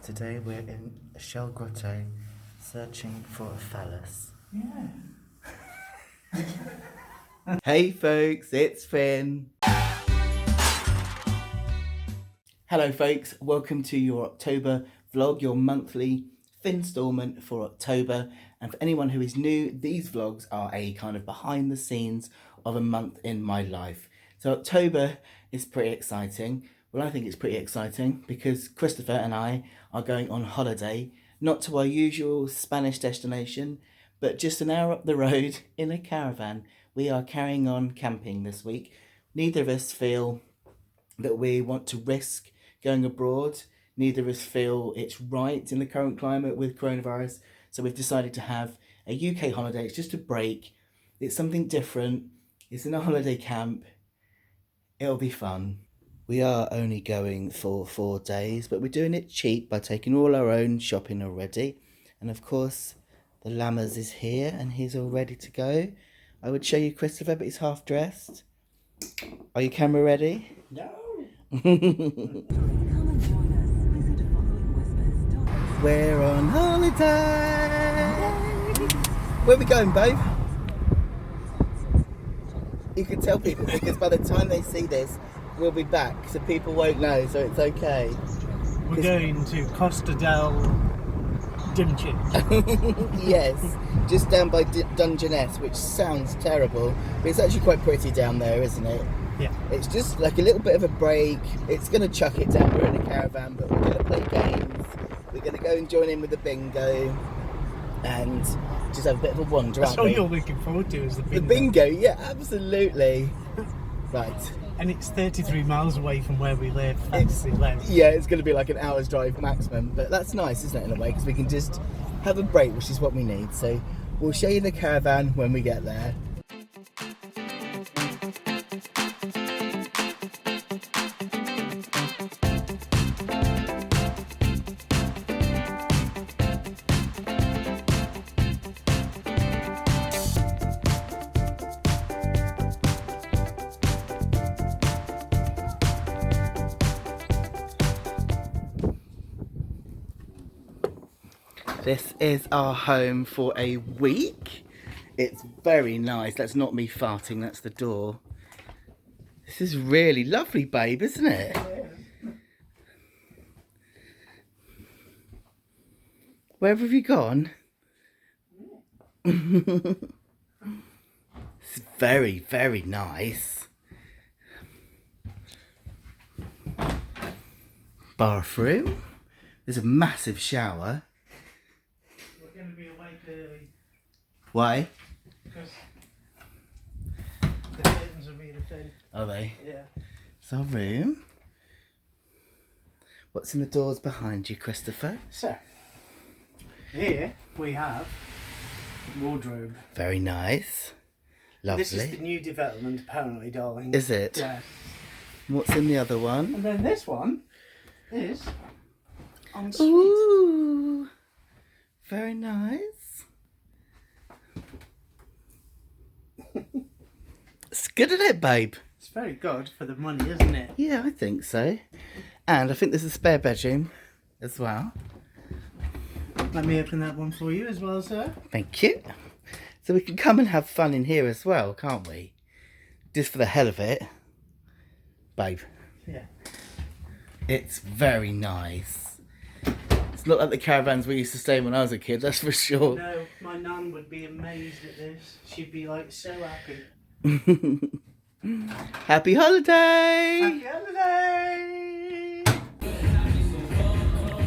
Today we're in a shell grotto searching for a phallus. Yeah. Hey folks, it's Finn. Hello folks, welcome to your October vlog, your monthly Finstalment for October. And for anyone who is new, these vlogs are a kind of behind the scenes of a month in my life. So October is pretty exciting. Well, I think it's pretty exciting because Christopher and I are going on holiday, not to our usual Spanish destination, but just an hour up the road in a caravan. We are carrying on camping this week. Neither of us feel that we want to risk going abroad. Neither of us feel it's right in the current climate with coronavirus. So we've decided to have a UK holiday. It's just a break. It's something different. It's in a holiday camp. It'll be fun. We are only going for 4 days, but we're doing it cheap by taking all our own shopping already. And of course, the Lammers is here and he's all ready to go. I would show you Christopher, but he's half dressed. Are you camera ready? No. We're on holiday. Where are we going, babe? You can tell people because by the time they see this, we'll be back, so people won't know, so it's okay. We're going to Costa del Dymchurch. Yes, just down by Dungeness, which sounds terrible, but it's actually quite pretty down there, isn't it? Yeah. It's just like a little bit of a break. It's going to chuck it down. We're in a caravan, but we're going to play games. We're going to go and join in with the bingo and just have a bit of a wander. That's what you're looking forward to, is the bingo. The bingo, yeah, absolutely. Right. And it's 33 miles away from where we live. Fancy live. Yeah, it's going to be like an hour's drive maximum, but that's nice, isn't it, in a way, because we can just have a break, which is what we need. So we'll show you the caravan when we get there. This is our home for a week. It's very nice. That's not me farting, that's the door. This is really lovely, babe, isn't it? Where have you gone? It's very, very nice. Bathroom. There's a massive shower. We're going to be awake early. Why? Because the curtains are really thin. Are they? Yeah. It's our room. What's in the doors behind you, Christopher? So, here we have wardrobe. Very nice. Lovely. This is the new development, apparently, darling. Is it? Yeah. What's in the other one? And then this one is en suite. Ooh. Very nice. It's good, isn't it, babe? It's very good for the money, isn't it? Yeah, I think so. And I think there's a spare bedroom as well. Let me open that one for you as well, sir. Thank you. So we can come and have fun in here as well, can't we? Just for the hell of it. Babe. Yeah. It's very nice. It's not like the caravans we used to stay in when I was a kid, that's for sure. No, my nan would be amazed at this. She'd be like so happy. Happy holiday! Happy holiday!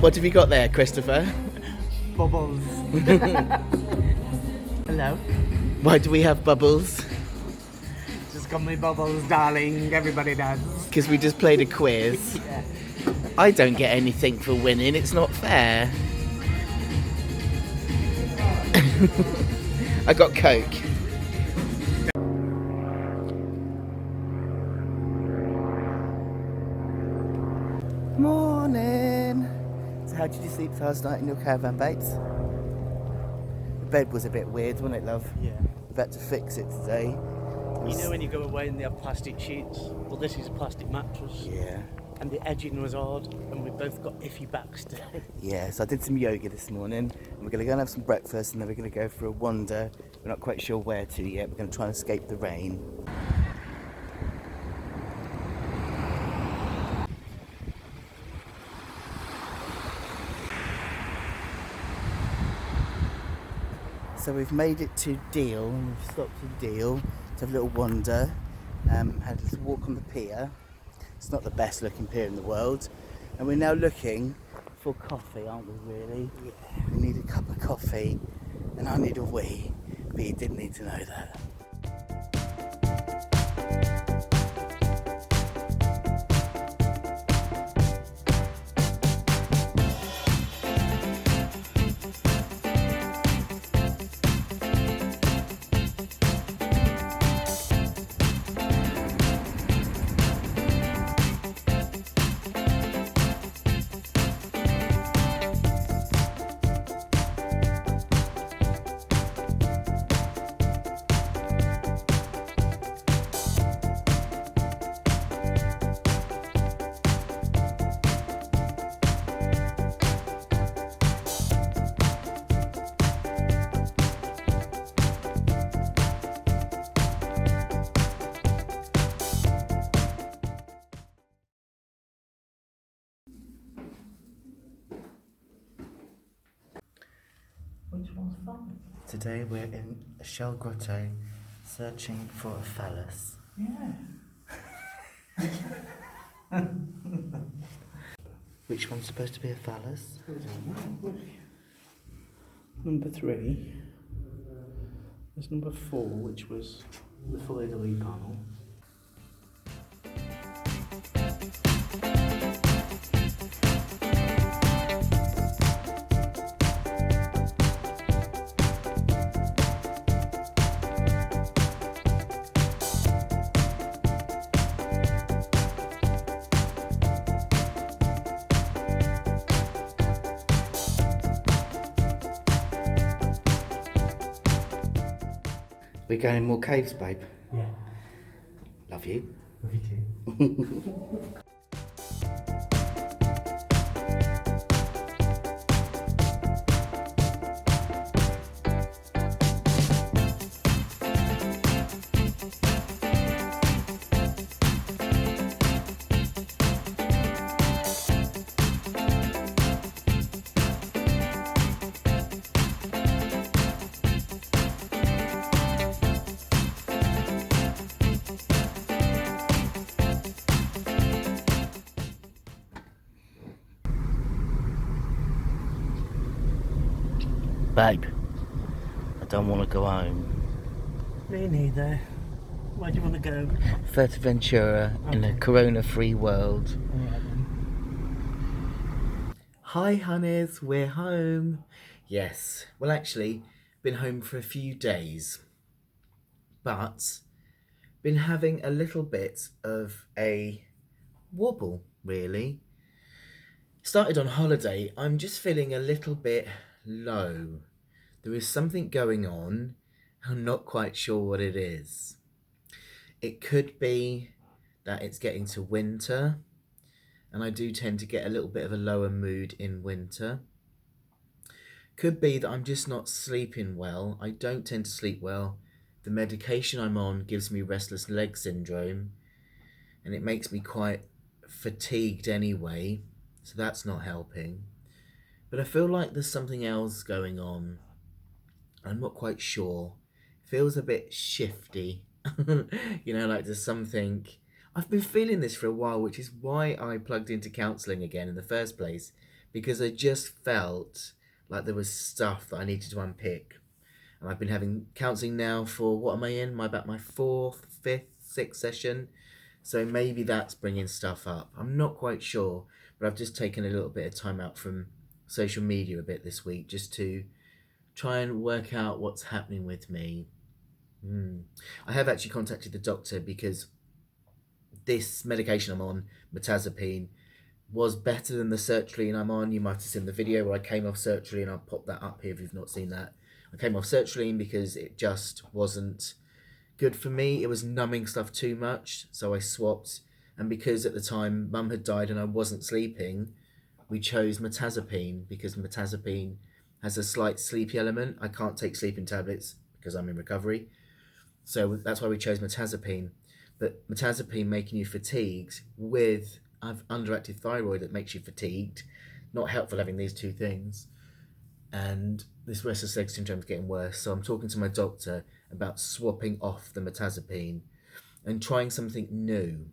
What have you got there, Christopher? Bubbles. Hello. Why do we have bubbles? Just got me bubbles, darling. Everybody does. Because we just played a quiz. Yeah. I don't get anything for winning, it's not fair. I got Coke. Morning. So how did you sleep last night in your caravan, babes? The bed was a bit weird, wasn't it, love? Yeah. We've had to fix it today. You know when you go away and they have plastic sheets? Well, this is a plastic mattress. Yeah. and the edging was odd, and we both got iffy backs today. Yeah, so I did some yoga this morning, and we're going to go and have some breakfast, and then we're going to go for a wander. We're not quite sure where to yet. We're going to try and escape the rain. So we've made it to Deal, and we've stopped at Deal to have a little wander. Had a little walk on the pier. It's not the best looking pier in the world. And we're now looking for coffee, aren't we, really? Yeah. We need a cup of coffee, and I need a wee, but you didn't need to know that. Which one's fun? Today we're in a shell grotto searching for a phallus. Yeah. Which one's supposed to be a phallus? Number 3. There's number 4, which was the fully delete panel. We're going in more caves, babe. Yeah. Love you. Love you too. Babe, I don't want to go home. Me neither. Where do you want to go? FinnTheInfinncible in a corona-free world. Alright then. Hi, honeys, we're home. Yes, well, actually, been home for a few days, but been having a little bit of a wobble, really. Started on holiday, I'm just feeling a little bit low. There is something going on. I'm not quite sure what it is. It could be that it's getting to winter, and I do tend to get a little bit of a lower mood in winter. Could be that I'm just not sleeping well. I don't tend to sleep well. The medication I'm on gives me restless leg syndrome, and it makes me quite fatigued anyway, so that's not helping. But I feel like there's something else going on. I'm not quite sure. It feels a bit shifty. You know, like there's something. I've been feeling this for a while, which is why I plugged into counselling again in the first place, because I just felt like there was stuff that I needed to unpick. And I've been having counselling now for, what am I in? About my 4th, 5th, 6th session. So maybe that's bringing stuff up. I'm not quite sure, but I've just taken a little bit of time out from social media a bit this week just to try and work out what's happening with me. I have actually contacted the doctor because this medication I'm on, mirtazapine, was better than the sertraline I'm on. You might have seen the video where I came off sertraline. I'll pop that up here if you've not seen that. I came off sertraline because it just wasn't good for me. It was numbing stuff too much, so I swapped And because at the time Mum had died and I wasn't sleeping, we chose mirtazapine because mirtazapine has a slight sleepy element. I can't take sleeping tablets because I'm in recovery. So that's why we chose mirtazapine. But mirtazapine making you fatigued with underactive thyroid that makes you fatigued, not helpful having these two things. And this restless leg syndrome is getting worse. So I'm talking to my doctor about swapping off the mirtazapine and trying something new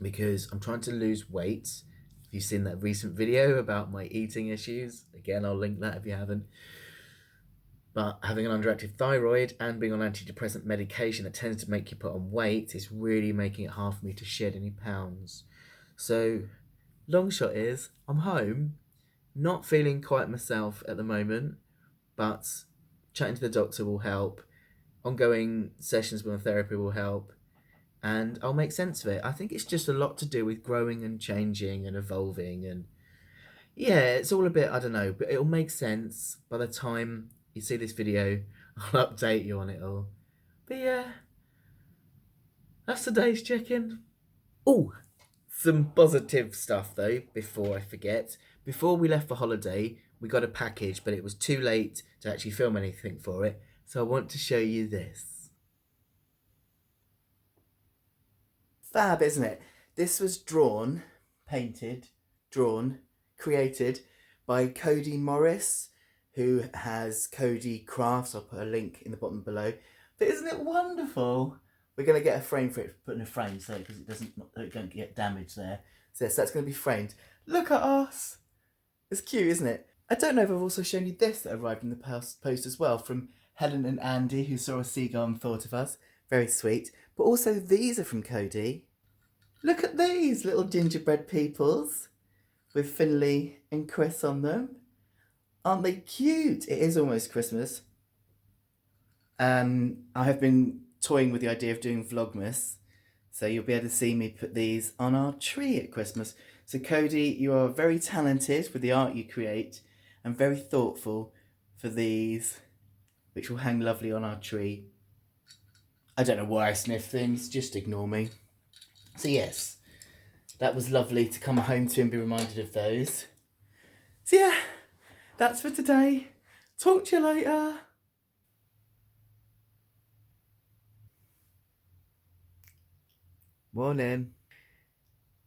because I'm trying to lose weight. If you've seen that recent video about my eating issues, again, I'll link that if you haven't. But having an underactive thyroid and being on antidepressant medication that tends to make you put on weight is really making it hard for me to shed any pounds. So, long shot is, I'm home, not feeling quite myself at the moment, but chatting to the doctor will help. Ongoing sessions with therapy will help, and I'll make sense of it. I think it's just a lot to do with growing and changing and evolving, and yeah, it's all a bit, I don't know, but it'll make sense by the time you see this video. I'll update you on it all. But yeah, that's today's check-in. Oh, some positive stuff though, before I forget. Before we left for holiday, we got a package, but it was too late to actually film anything for it. So I want to show you this. Fab, isn't it? This was created by Cody Morris, who has Cody Crafts. I'll put a link in the bottom below. But isn't it wonderful? We're going to get a frame for it, put in a frame so because it don't get damaged there. So yes, that's going to be framed. Look at us. It's cute, isn't it? I don't know if I've also shown you this that arrived in the post as well from Helen and Andy, who saw a seagull and thought of us. Very sweet. But also these are from Cody. Look at these little gingerbread peoples with Finlay and Chris on them. Aren't they cute? It is almost Christmas. I have been toying with the idea of doing Vlogmas, so you'll be able to see me put these on our tree at Christmas. So Cody, you are very talented with the art you create and very thoughtful for these, which will hang lovely on our tree. I don't know why I sniff things, just ignore me. So yes, that was lovely to come home to and be reminded of those. So yeah, that's for today. Talk to you later. Morning.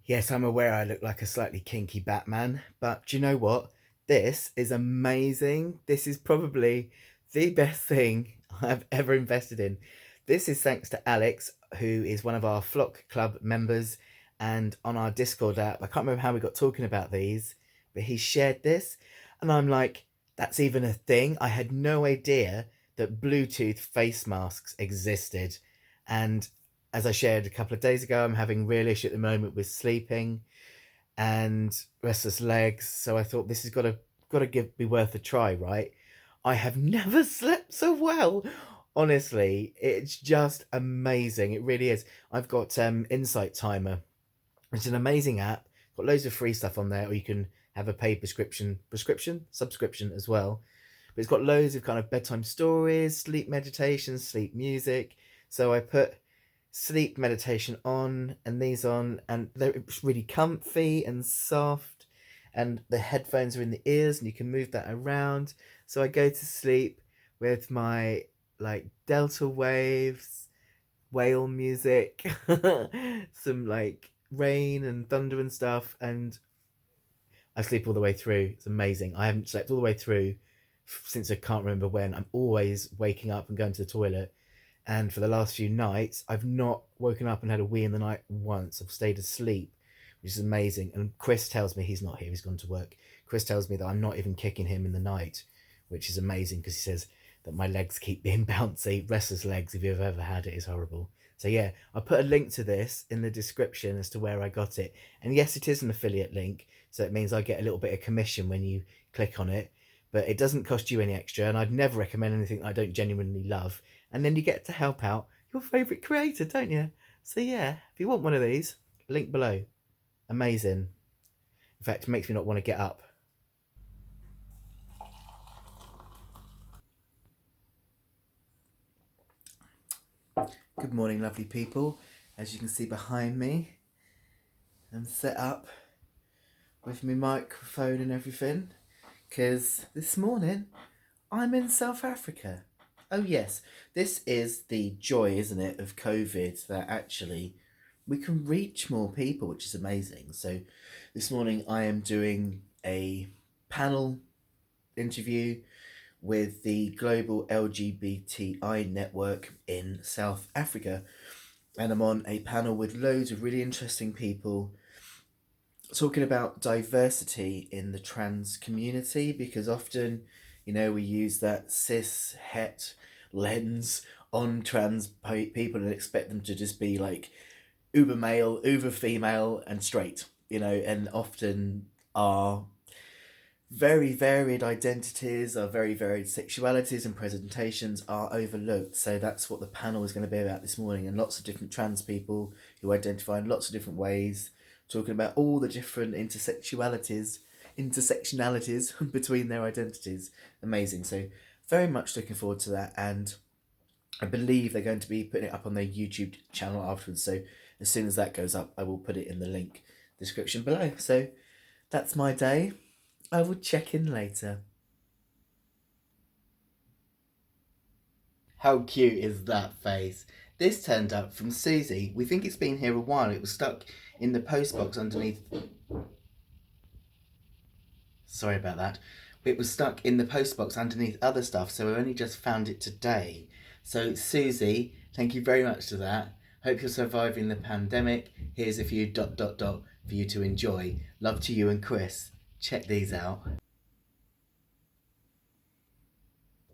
Yes, I'm aware I look like a slightly kinky Batman, but do you know what? This is amazing. This is probably the best thing I've ever invested in. This is thanks to Alex, who is one of our Flock Club members, and on our Discord app. I can't remember how we got talking about these, but he shared this, and I'm like, that's even a thing? I had no idea that Bluetooth face masks existed. And as I shared a couple of days ago, I'm having real issue at the moment with sleeping and restless legs. So I thought this has got to be worth a try, right? I have never slept so well. Honestly, it's just amazing. It really is. I've got Insight Timer. It's an amazing app. Got loads of free stuff on there, or you can have a paid subscription as well. But it's got loads of kind of bedtime stories, sleep meditation, sleep music. So I put sleep meditation on and these on, and they're really comfy and soft, and the headphones are in the ears and you can move that around. So I go to sleep with my like delta waves, whale music, some like rain and thunder and stuff, and I sleep all the way through. It's amazing. I haven't slept all the way through since I can't remember when. I'm always waking up and going to the toilet. And for the last few nights, I've not woken up and had a wee in the night once. I've stayed asleep, which is amazing. And Chris tells me he's not here. He's gone to work. Chris tells me that I'm not even kicking him in the night, which is amazing because he says that my legs keep being bouncy. Restless legs, if you've ever had it, is horrible. So yeah, I'll put a link to this in the description as to where I got it. And yes, it is an affiliate link. So it means I get a little bit of commission when you click on it. But it doesn't cost you any extra. And I'd never recommend anything I don't genuinely love. And then you get to help out your favourite creator, don't you? So yeah, if you want one of these, link below. Amazing. In fact, it makes me not want to get up. Good morning, lovely people. As you can see behind me, and set up with my microphone and everything, because this morning I'm in South Africa. Oh yes, this is the joy, isn't it, of COVID, that actually we can reach more people, which is amazing. So this morning I am doing a panel interview with the global LGBTI network in South Africa, and I'm on a panel with loads of really interesting people talking about diversity in the trans community, because often, we use that cis het lens on trans people and expect them to just be like uber male, uber female, and straight, and often our very varied identities, our very varied sexualities and presentations are overlooked. So that's what the panel is going to be about this morning, and lots of different trans people who identify in lots of different ways, talking about all the different intersectionalities between their identities. Amazing. So very much looking forward to that, and I believe they're going to be putting it up on their YouTube channel afterwards. So as soon as that goes up, I will put it in the link description below. So that's my day. I will check in later. How cute is that face? This turned up from Susie. We think it's been here a while. It was stuck in the postbox underneath. Sorry about that. It was stuck in the postbox underneath other stuff, so we only just found it today. So Susie, thank you very much for that. Hope you're surviving the pandemic. Here's a few ... for you to enjoy. Love to you and Chris. Check these out.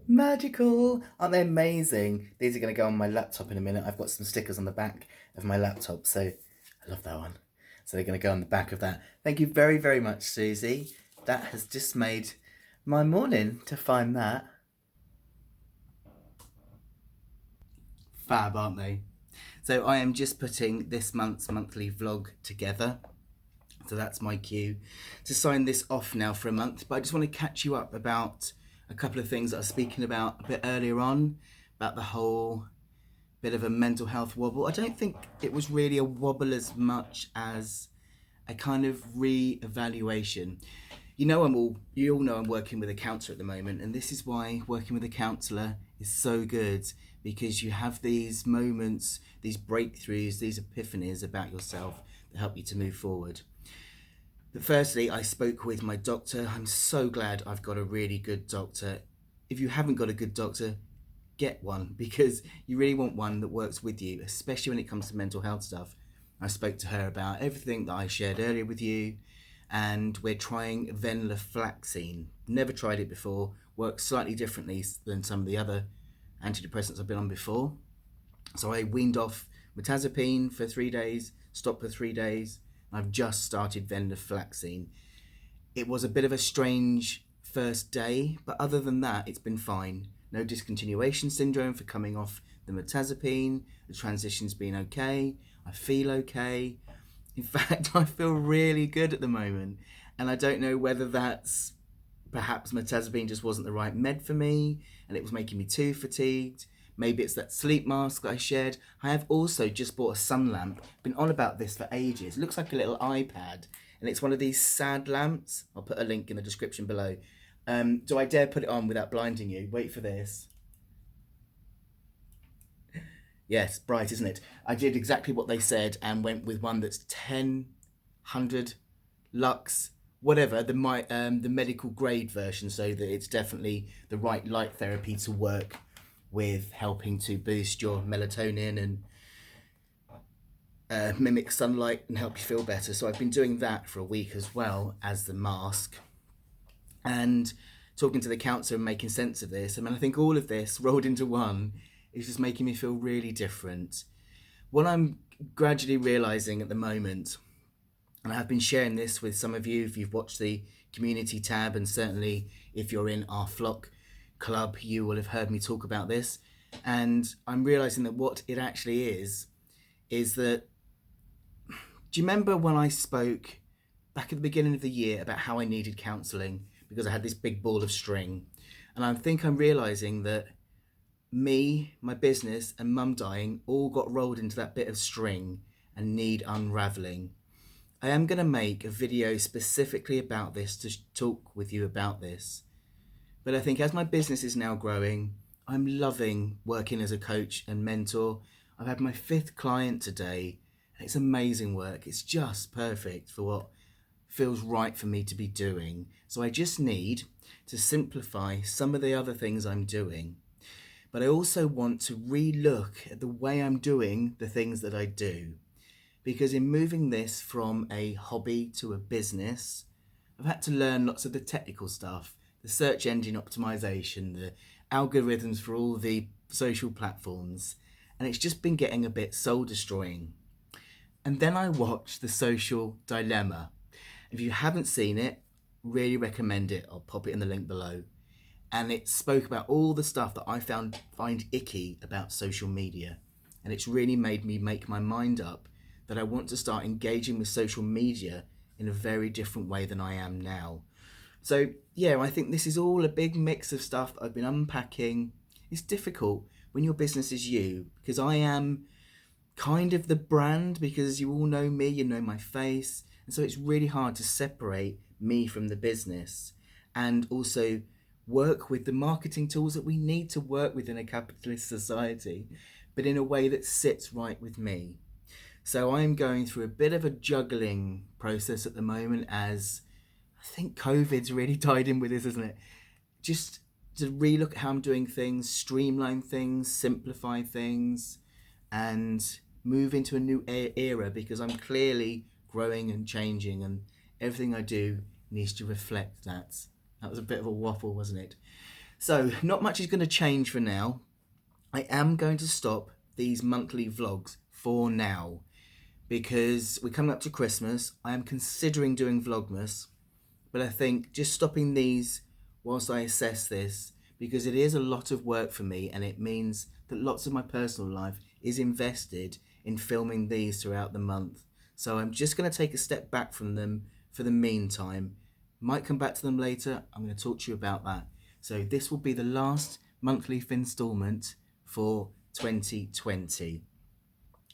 Magical! Aren't they amazing? These are going to go on my laptop in a minute. I've got some stickers on the back of my laptop, so I love that one. So they're going to go on the back of that. Thank you very, very much, Susie. That has just made my morning to find that. Fab, aren't they? So I am just putting this month's monthly vlog together. So that's my cue to sign this off now for a month. But I just want to catch you up about a couple of things that I was speaking about a bit earlier on, about the whole bit of a mental health wobble. I don't think it was really a wobble as much as a kind of re-evaluation. You all know I'm working with a counsellor at the moment, and this is why working with a counsellor is so good, because you have these moments, these breakthroughs, these epiphanies about yourself that help you to move forward. But firstly, I spoke with my doctor. I'm so glad I've got a really good doctor. If you haven't got a good doctor, get one, because you really want one that works with you, especially when it comes to mental health stuff. I spoke to her about everything that I shared earlier with you, and we're trying venlafaxine. Never tried it before. Works slightly differently than some of the other antidepressants I've been on before. So I weaned off mirtazapine for 3 days, stopped for 3 days. I've just started venlafaxine. It was a bit of a strange first day, but other than that, it's been fine. No discontinuation syndrome for coming off the mirtazapine. The transition's been okay. I feel okay. In fact, I feel really good at the moment. And I don't know whether that's perhaps mirtazapine just wasn't the right med for me and it was making me too fatigued. Maybe it's that sleep mask that I shared. I have also just bought a sun lamp. Been on about this for ages. It looks like a little iPad, and it's one of these sad lamps. I'll put a link in the description below. Do I dare put it on without blinding you? Wait for this. Yes, bright, isn't it? I did exactly what they said and went with one that's 10, 100 lux, whatever, the medical grade version, so that it's definitely the right light therapy to work with helping to boost your melatonin and mimic sunlight and help you feel better. So I've been doing that for a week as well as the mask, and talking to the counsellor and making sense of this. I mean, I think all of this rolled into one is just making me feel really different. What I'm gradually realising at the moment, and I have been sharing this with some of you if you've watched the community tab, and certainly if you're in our flock club, you will have heard me talk about this. And I'm realising that what it actually is that, do you remember when I spoke back at the beginning of the year about how I needed counselling because I had this big ball of string? And I think I'm realising that me, my business, and mum dying all got rolled into that bit of string and need unravelling. I am going to make a video specifically about this to talk with you about this. But I think as my business is now growing, I'm loving working as a coach and mentor. I've had my 5th client today, and it's amazing work. It's just perfect for what feels right for me to be doing. So I just need to simplify some of the other things I'm doing. But I also want to re-look at the way I'm doing the things that I do. Because in moving this from a hobby to a business, I've had to learn lots of the technical stuff, the search engine optimization, the algorithms for all the social platforms, and it's just been getting a bit soul destroying. And then I watched The Social Dilemma. If you haven't seen it, really recommend it. I'll pop it in the link below. And it spoke about all the stuff that I find icky about social media. And it's really made me make my mind up that I want to start engaging with social media in a very different way than I am now. So yeah, I think this is all a big mix of stuff that I've been unpacking. It's difficult when your business is you, because I am kind of the brand, because you all know me, you know my face. And so it's really hard to separate me from the business and also work with the marketing tools that we need to work with in a capitalist society, but in a way that sits right with me. So I'm going through a bit of a juggling process at the moment, as I think COVID's really tied in with this, isn't it? Just to relook at how I'm doing things, streamline things, simplify things, and move into a new era, because I'm clearly growing and changing, and everything I do needs to reflect that. That was a bit of a waffle, wasn't it? So not much is going to change for now. I am going to stop these monthly vlogs for now, because we're coming up to Christmas. I am considering doing Vlogmas, but I think just stopping these whilst I assess this, because it is a lot of work for me, and it means that lots of my personal life is invested in filming these throughout the month. So I'm just going to take a step back from them for the meantime. Might come back to them later. I'm going to talk to you about that. So this will be the last monthly installment for 2020.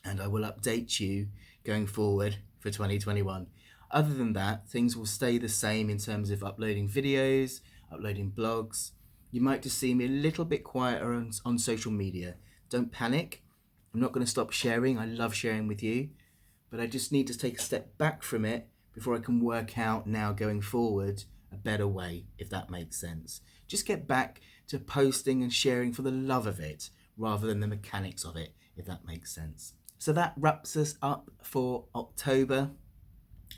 And I will update you going forward for 2021. Other than that, things will stay the same in terms of uploading videos, uploading blogs. You might just see me a little bit quieter on social media. Don't panic. I'm not going to stop sharing. I love sharing with you. But I just need to take a step back from it before I can work out now going forward a better way, if that makes sense. Just get back to posting and sharing for the love of it, rather than the mechanics of it, if that makes sense. So that wraps us up for October.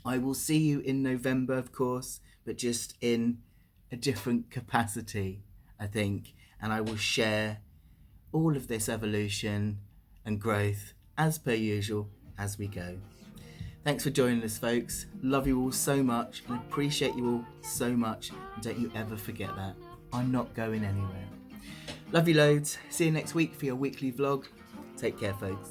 I will see you in November, of course, but just in a different capacity, I think. And I will share all of this evolution and growth, as per usual, as we go. Thanks for joining us, folks. Love you all so much and appreciate you all so much. And don't you ever forget that. I'm not going anywhere. Love you loads. See you next week for your weekly vlog. Take care, folks.